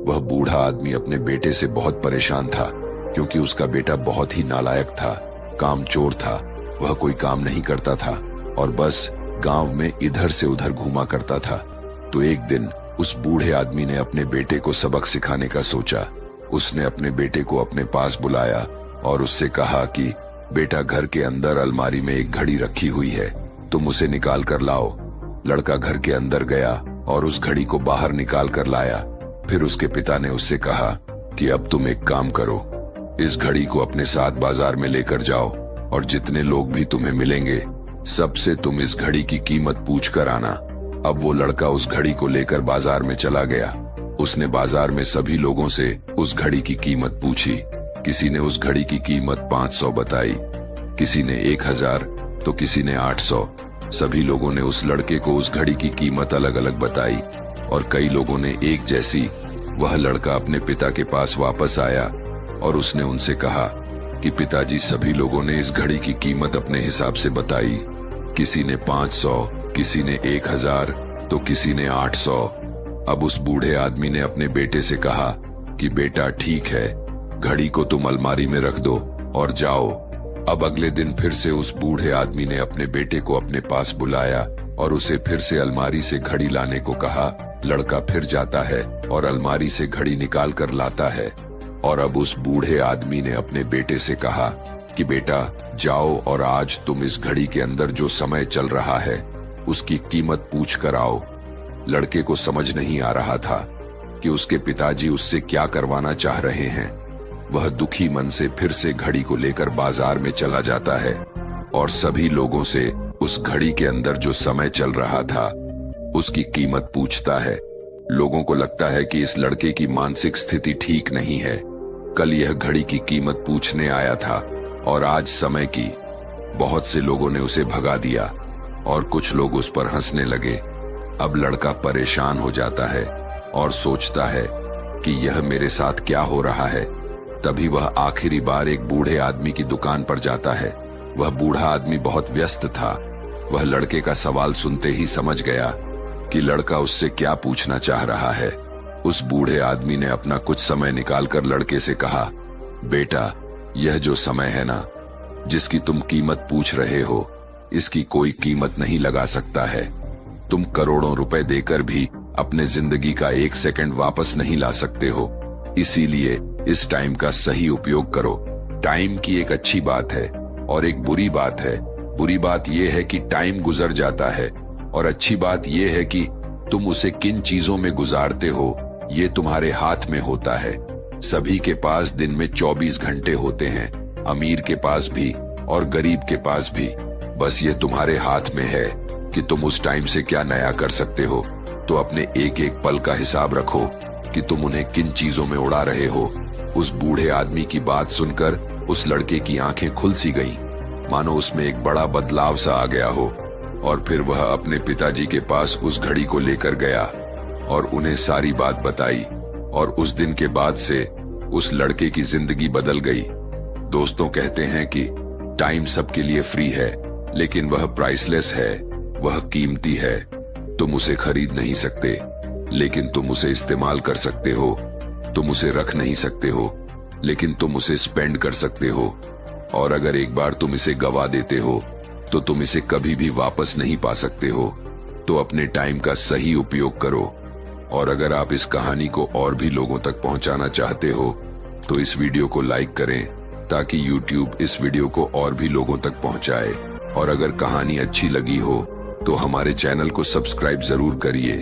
वह बूढ़ा आदमी अपने बेटे से बहुत परेशान था, क्योंकि उसका बेटा बहुत ही नालायक था, कामचोर था। वह कोई काम नहीं करता था और बस गांव में इधर से उधर घूमा करता था। तो एक दिन उस बूढ़े आदमी ने अपने बेटे को सबक सिखाने का सोचा। उसने अपने बेटे को अपने पास बुलाया और उससे कहा कि बेटा, घर के अंदर अलमारी में एक घड़ी रखी हुई है, तुम उसे निकाल कर लाओ। लड़का घर के अंदर गया और उस घड़ी को बाहर निकाल कर लाया। फिर उसके पिता ने उससे कहा कि अब तुम एक काम करो, इस घड़ी को अपने साथ बाजार में लेकर जाओ और जितने लोग भी तुम्हें मिलेंगे सबसे तुम इस घड़ी की कीमत पूछ कर आना। अब वो लड़का उस घड़ी को लेकर बाजार में चला गया। उसने बाजार में सभी लोगों से उस घड़ी की कीमत पूछी। किसी ने उस घड़ी की कीमत 500 बताई, किसी ने 1000 तो किसी ने 800। सभी लोगों ने उस लड़के को उस घड़ी की कीमत अलग अलग बताई और कई लोगों ने एक जैसी। वह लड़का अपने पिता के पास वापस आया और उसने उनसे कहा कि पिताजी, सभी लोगों ने इस घड़ी की कीमत अपने हिसाब से बताई। किसी ने 500, किसी ने 1000 तो किसी ने 800। अब उस बूढ़े आदमी ने अपने बेटे से कहा कि बेटा, ठीक है, घड़ी को तुम अलमारी में रख दो और जाओ। अब अगले दिन फिर से उस बूढ़े आदमी ने अपने बेटे को अपने पास बुलाया और उसे फिर से अलमारी से घड़ी लाने को कहा। लड़का फिर जाता है और अलमारी से घड़ी निकाल कर लाता है। और अब उस बूढ़े आदमी ने अपने बेटे से कहा कि बेटा, जाओ और आज तुम इस घड़ी के अंदर जो समय चल रहा है उसकी कीमत पूछ कर आओ। लड़के को समझ नहीं आ रहा था कि उसके पिताजी उससे क्या करवाना चाह रहे हैं। वह दुखी मन से फिर से घड़ी को लेकर बाजार में चला जाता है और सभी लोगों से उस घड़ी के अंदर जो समय चल रहा था उसकी कीमत पूछता है। लोगों को लगता है कि इस लड़के की मानसिक स्थिति ठीक नहीं है। कल यह घड़ी की कीमत पूछने आया था और आज समय की। बहुत से लोगों ने उसे भगा दिया और कुछ लोग उस पर हंसने लगे। अब लड़का परेशान हो जाता है और सोचता है कि यह मेरे साथ क्या हो रहा है। तभी वह आखिरी बार एक बूढ़े आदमी की दुकान पर जाता है। वह बूढ़ा आदमी बहुत व्यस्त था। वह लड़के का सवाल सुनते ही समझ गया कि लड़का उससे क्या पूछना चाह रहा है। उस बूढ़े आदमी ने अपना कुछ समय निकालकर लड़के से कहा, बेटा, यह जो समय है ना, जिसकी तुम कीमत पूछ रहे हो, इसकी कोई कीमत नहीं लगा सकता है। तुम करोड़ों रुपए देकर भी अपने जिंदगी का 1 सेकंड वापस नहीं ला सकते हो। इसीलिए इस टाइम का सही उपयोग करो। टाइम की एक अच्छी बात है और एक बुरी बात है। बुरी बात यह है कि टाइम गुजर जाता है और अच्छी बात यह है कि तुम उसे किन चीजों में गुजारते हो ये तुम्हारे हाथ में होता है। सभी के पास दिन में 24 घंटे होते हैं, अमीर के पास भी और गरीब के पास भी। बस ये तुम्हारे हाथ में है कि तुम उस टाइम से क्या नया कर सकते हो। तो अपने एक एक पल का हिसाब रखो कि तुम उन्हें किन चीजों में उड़ा रहे हो। उस बूढ़े आदमी की बात सुनकर उस लड़के की आंखें खुल सी गईं, मानो उसमें एक बड़ा बदलाव सा आ गया हो। और फिर वह अपने पिताजी के पास उस घड़ी को लेकर गया और उन्हें सारी बात बताई। और उस दिन के बाद से उस लड़के की जिंदगी बदल गई। दोस्तों कहते हैं कि टाइम सबके लिए फ्री है, लेकिन वह प्राइसलेस है, वह कीमती है। तुम उसे खरीद नहीं सकते, लेकिन तुम उसे इस्तेमाल कर सकते हो। तुम उसे रख नहीं सकते हो, लेकिन तुम उसे स्पेंड कर सकते हो। और अगर एक बार तुम इसे गवा देते हो तो तुम इसे कभी भी वापस नहीं पा सकते हो। तो अपने टाइम का सही उपयोग करो। और अगर आप इस कहानी को और भी लोगों तक पहुंचाना चाहते हो तो इस वीडियो को लाइक करें, ताकि YouTube इस वीडियो को और भी लोगों तक पहुंचाए। और अगर कहानी अच्छी लगी हो तो हमारे चैनल को सब्सक्राइब जरूर करिए।